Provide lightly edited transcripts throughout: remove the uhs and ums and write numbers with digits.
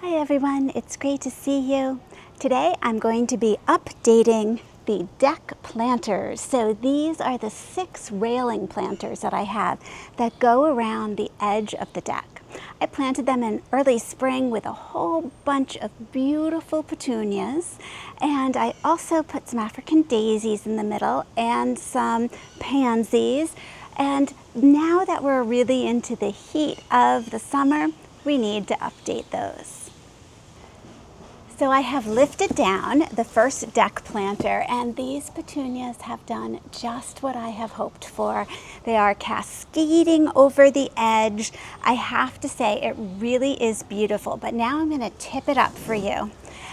Hi everyone, it's great to see you. Today I'm going to be updating the deck planters. So these are the 6 railing planters that I have that go around the edge of the deck. I planted them in early spring with a whole bunch of beautiful petunias, and I also put some African daisies in the middle and some pansies. And now that we're really into the heat of the summer, we need to update those. So I have lifted down the first deck planter, and these petunias have done just what I have hoped for. They are cascading over the edge. I have to say it really is beautiful, but now I'm going to tip it up for you.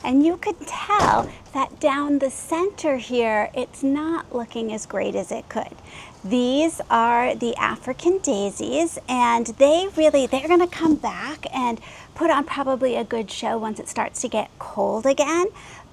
And you could tell that down the center here, it's not looking as great as it could. These are the African daisies, and they're going to come back and put on probably a good show once it starts to get cold again.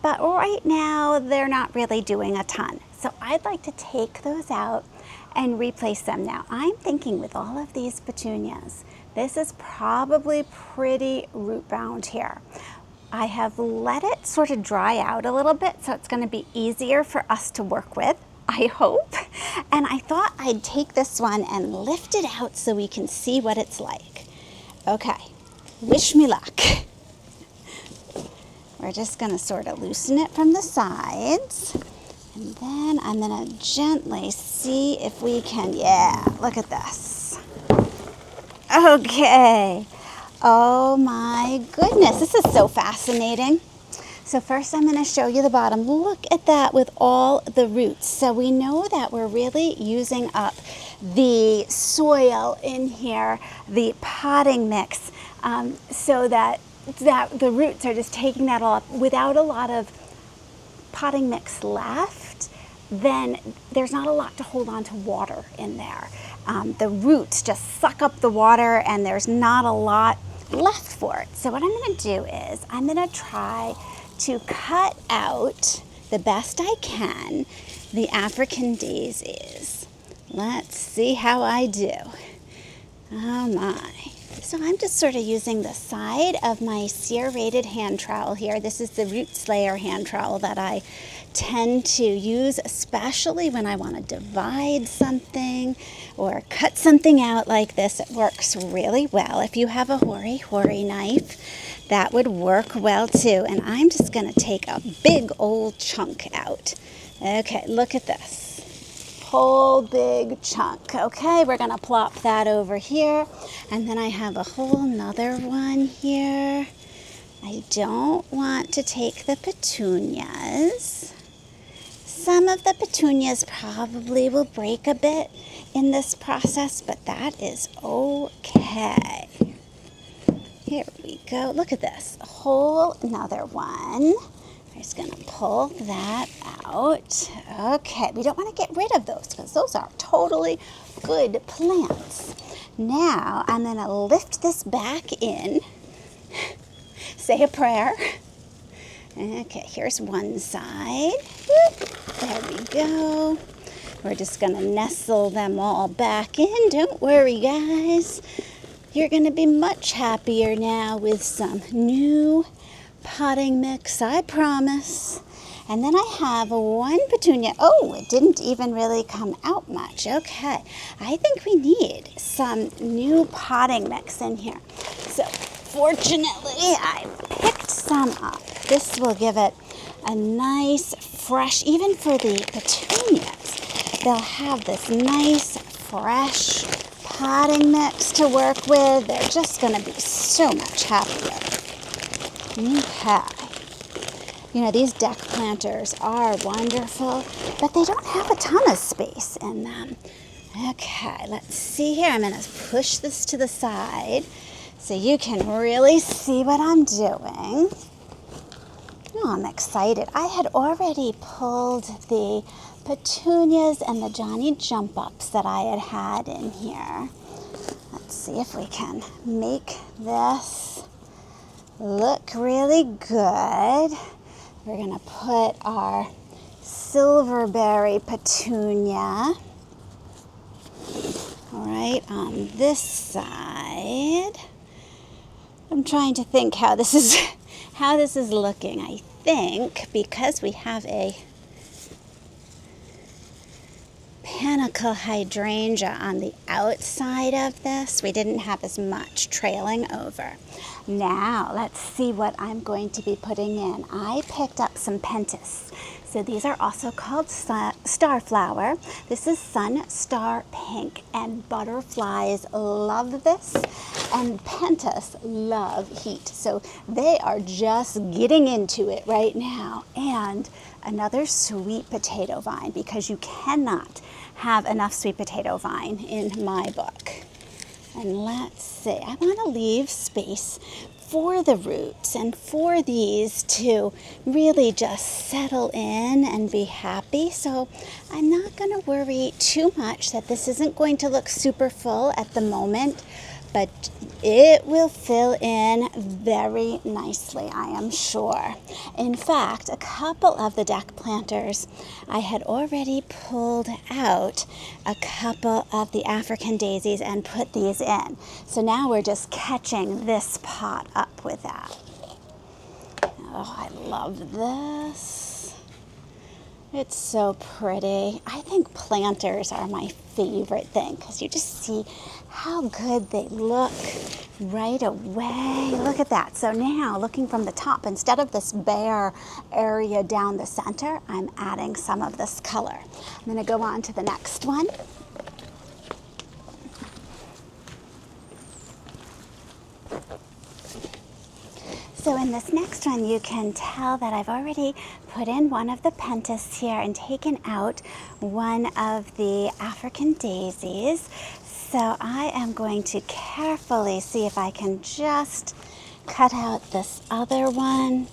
But right now, they're not really doing a ton. So I'd like to take those out and replace them. Now, I'm thinking with all of these petunias, this is probably pretty root bound here. I have let it sort of dry out a little bit, so it's going to be easier for us to work with, I hope. And I thought I'd take this one and lift it out so we can see what it's like. Okay, wish me luck. We're just going to sort of loosen it from the sides. And then I'm going to gently see if we can, yeah, look at this. Okay. Oh my goodness, this is so fascinating. So first I'm going to show you the bottom. Look at that with all the roots. So we know that we're really using up the soil in here, the potting mix, so that the roots are just taking that all up. Without a lot of potting mix left, then there's not a lot to hold on to water in there. The roots just suck up the water and there's not a lot left for it. So what I'm going to do is I'm going to try to cut out the best I can the African daisies. Let's see how I do. Oh my. So I'm just sort of using the side of my serrated hand trowel here. This is the Root Slayer hand trowel that I tend to use, especially when I want to divide something or cut something out like this. It works really well. If you have a hori knife, that would work well too. And I'm just going to take a big old chunk out. Okay, look at this. Whole big chunk. Okay, we're going to plop that over here. And then I have a whole nother one here. I don't want to take the petunias. Some of the petunias probably will break a bit in this process, but that is okay. Here we go. Look at this. A whole another one. I'm just going to pull that out. Okay, we don't want to get rid of those because those are totally good plants. Now I'm going to lift this back in. Say a prayer. Okay, here's one side. There we go. We're just going to nestle them all back in. Don't worry, guys. You're going to be much happier now with some new potting mix, I promise. And then I have one petunia. Oh, it didn't even really come out much. Okay, I think we need some new potting mix in here. So fortunately, I picked some up. This will give it a nice, fresh, even for the petunias, they'll have this nice, fresh potting mix to work with. They're just going to be so much happier. Okay. You know, these deck planters are wonderful, but they don't have a ton of space in them. Okay, let's see here. I'm going to push this to the side so you can really see what I'm doing. Oh, I'm excited. I had already pulled the petunias and the Johnny jump ups that I had in here. Let's see if we can make this look really good. We're going to put our silverberry petunia right on this side. I'm trying to think how this is looking. I think because we have a panicle hydrangea on the outside of this, we didn't have as much trailing over. Now let's see what I'm going to be putting in. I picked up some pentas. So these are also called starflower. This is sun star pink, and butterflies love this, and pentas love heat. So they are just getting into it right now. And another sweet potato vine, because you cannot have enough sweet potato vine in my book. And let's see, I want to leave space for the roots and for these to really just settle in and be happy. So I'm not going to worry too much that this isn't going to look super full at the moment, but it will fill in very nicely, I am sure. In fact, a couple of the deck planters, I had already pulled out a couple of the African daisies and put these in. So now we're just catching this pot up with that. Oh, I love this. It's so pretty. I think planters are my favorite thing because you just see how good they look right away. Look at that. So now looking from the top, instead of this bare area down the center, I'm adding some of this color. I'm going to go on to the next one. So in this next one, you can tell that I've already put in one of the pentas here and taken out one of the African daisies. So I am going to carefully see if I can just cut out this other one.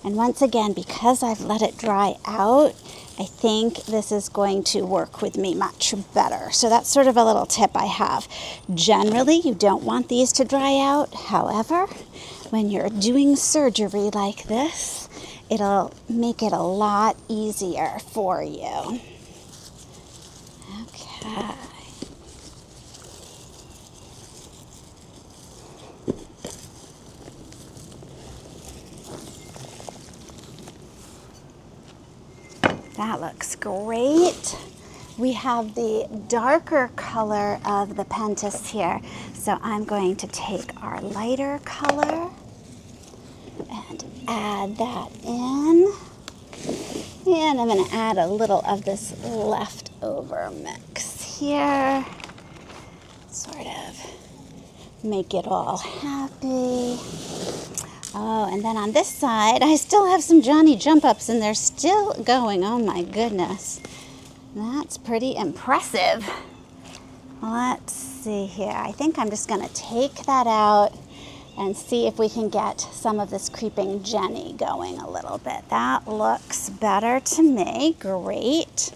And once again, because I've let it dry out, I think this is going to work with me much better. So that's sort of a little tip I have. Generally, you don't want these to dry out. However, when you're doing surgery like this, it'll make it a lot easier for you. Okay. That looks great. We have the darker color of the pentas here, so I'm going to take our lighter color and add that in. And I'm going to add a little of this leftover mix here. Sort of make it all happy. Oh, and then on this side, I still have some Johnny jump ups and they're still going. Oh my goodness. That's pretty impressive. Let's see here. I think I'm just going to take that out and see if we can get some of this creeping Jenny going a little bit. That looks better to me. Great.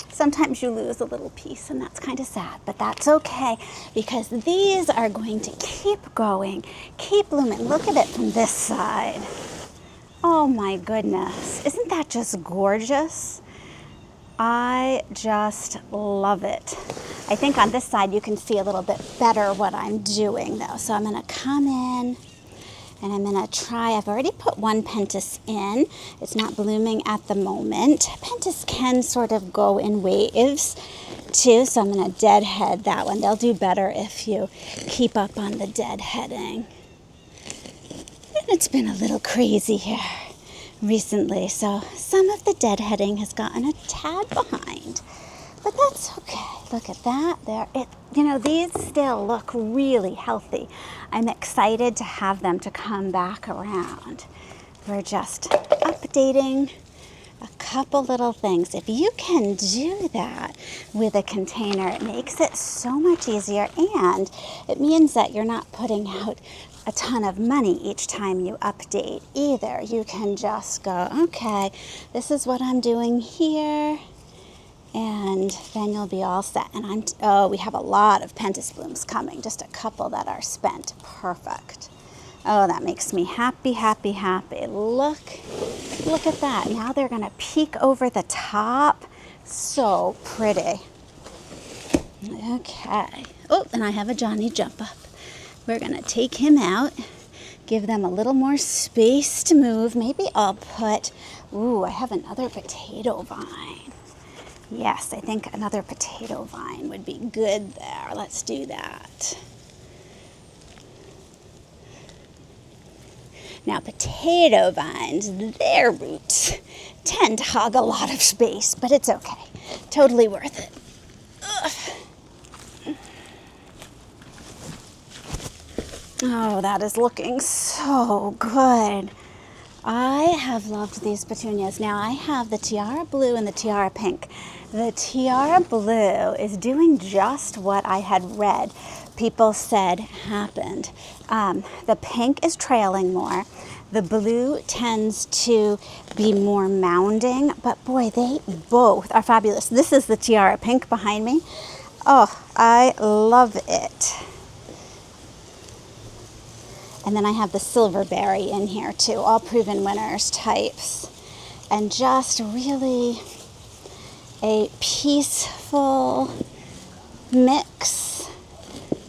Sometimes you lose a little piece and that's kind of sad, but that's okay because these are going to keep growing, keep blooming. Look at it from this side. Oh my goodness. Isn't that just gorgeous? I just love it. I think on this side you can see a little bit better what I'm doing though. So I'm going to come in and I'm going to try. I've already put one pentas in. It's not blooming at the moment. Pentas can sort of go in waves too, so I'm going to deadhead that one. They'll do better if you keep up on the deadheading. And it's been a little crazy here recently, so some of the deadheading has gotten a tad behind. But that's okay. Look at that. There, these still look really healthy. I'm excited to have them to come back around. We're just updating a couple little things. If you can do that with a container, it makes it so much easier, and it means that you're not putting out a ton of money each time you update either. You can just go, okay, this is what I'm doing here. And then you'll be all set. And we have a lot of pentas blooms coming, just a couple that are spent. Perfect. Oh, that makes me happy, happy, happy. Look at that. Now they're gonna peek over the top. So pretty. Okay. Oh, and I have a Johnny jump up. We're gonna take him out, give them a little more space to move. Maybe I'll put, ooh, I have another potato vine. Yes, I think another potato vine would be good there. Let's do that. Now, potato vines, their roots tend to hog a lot of space, but it's okay. Totally worth it. Ugh. Oh, that is looking so good. I have loved these petunias. Now, I have the tiara blue and the tiara pink. The tiara blue is doing just what I had read people said happened. The pink is trailing more. The blue tends to be more mounding, but boy, they both are fabulous. This is the tiara pink behind me. Oh, I love it. And then I have the silverberry in here too, all proven winners types. And just really a peaceful mix,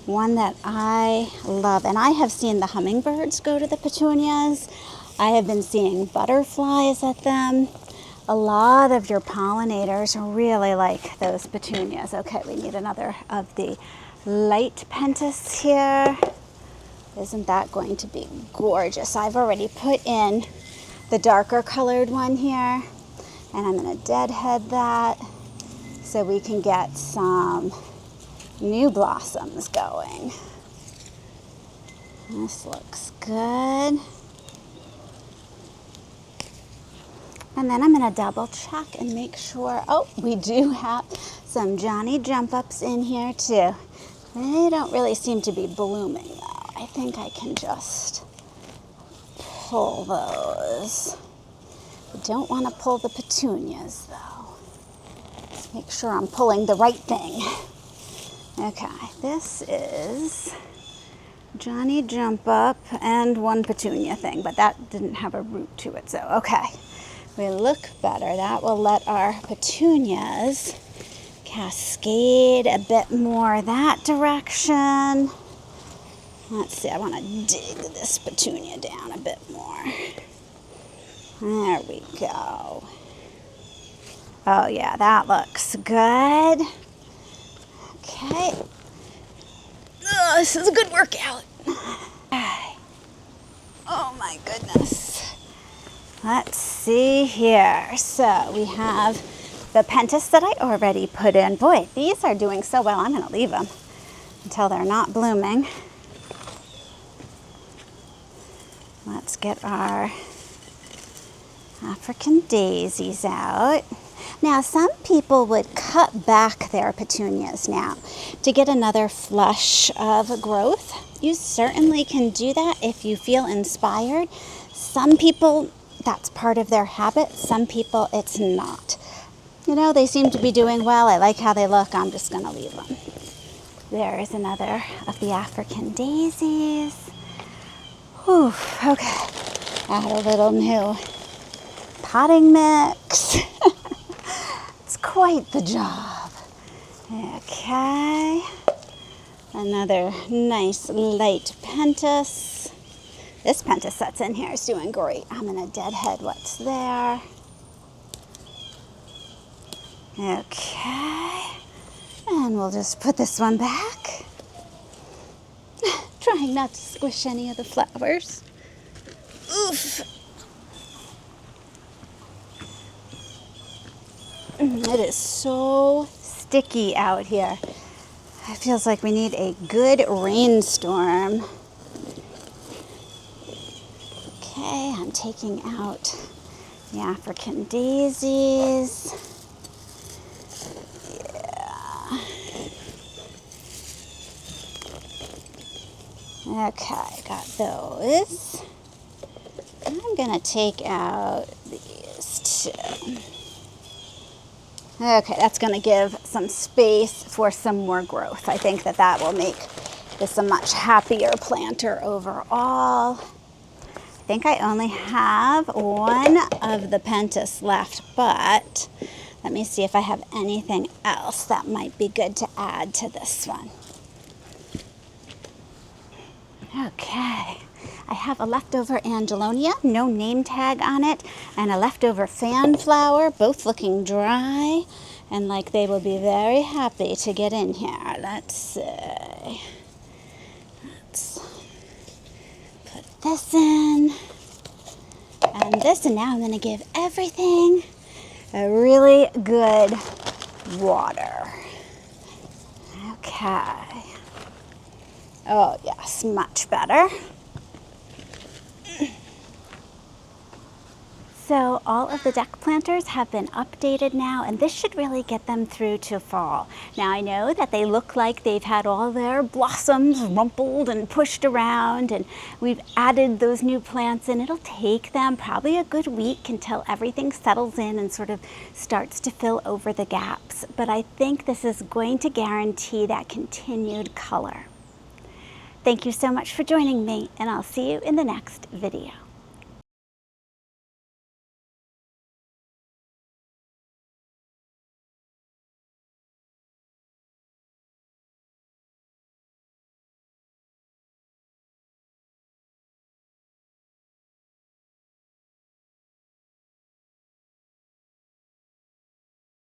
one that I love. And I have seen the hummingbirds go to the petunias. I have been seeing butterflies at them. A lot of your pollinators really like those petunias. Okay, we need another of the light pentas here. Isn't that going to be gorgeous? I've already put in the darker colored one here, and I'm going to deadhead that so we can get some new blossoms going. This looks good. And then I'm going to double check and make sure, oh, we do have some Johnny jump ups in here too. They don't really seem to be blooming though. I think I can just pull those. I don't want to pull the petunias though. Let's make sure I'm pulling the right thing. Okay, this is Johnny jump up and one petunia thing, but that didn't have a root to it, so okay. We look better. That will let our petunias cascade a bit more that direction. Let's see, I want to dig this petunia down a bit more. There we go. Oh yeah, that looks good. Okay. Oh, this is a good workout. Oh my goodness. Let's see here. So we have the pentas that I already put in. Boy, these are doing so well. I'm going to leave them until they're not blooming. Let's get our African daisies out. Now, some people would cut back their petunias now to get another flush of growth. You certainly can do that if you feel inspired. Some people, that's part of their habit. Some people, it's not. You know, they seem to be doing well. I like how they look. I'm just going to leave them. There is another of the African daisies. Whew, okay. Add a little new potting mix. It's quite the job. Okay. Another nice light pentas. This pentas that's in here is doing great. I'm going to deadhead what's there. Okay. And we'll just put this one back. Trying not to squish any of the flowers. Oof. It is so sticky out here. It feels like we need a good rainstorm. Okay, I'm taking out the African daisies. Okay, got those. I'm going to take out these two. Okay, that's going to give some space for some more growth. I think that that will make this a much happier planter overall. I think I only have one of the pentas left, but let me see if I have anything else that might be good to add to this one. Okay, I have a leftover angelonia, no name tag on it, and a leftover fan flower, both looking dry and like they will be very happy to get in here. Let's see. Let's put this in and this, and now I'm going to give everything a really good water. Okay. Oh yes, much better. So all of the deck planters have been updated now, and this should really get them through to fall. Now I know that they look like they've had all their blossoms rumpled and pushed around, and we've added those new plants, and it'll take them probably a good week until everything settles in and sort of starts to fill over the gaps. But I think this is going to guarantee that continued color. Thank you so much for joining me, and I'll see you in the next video.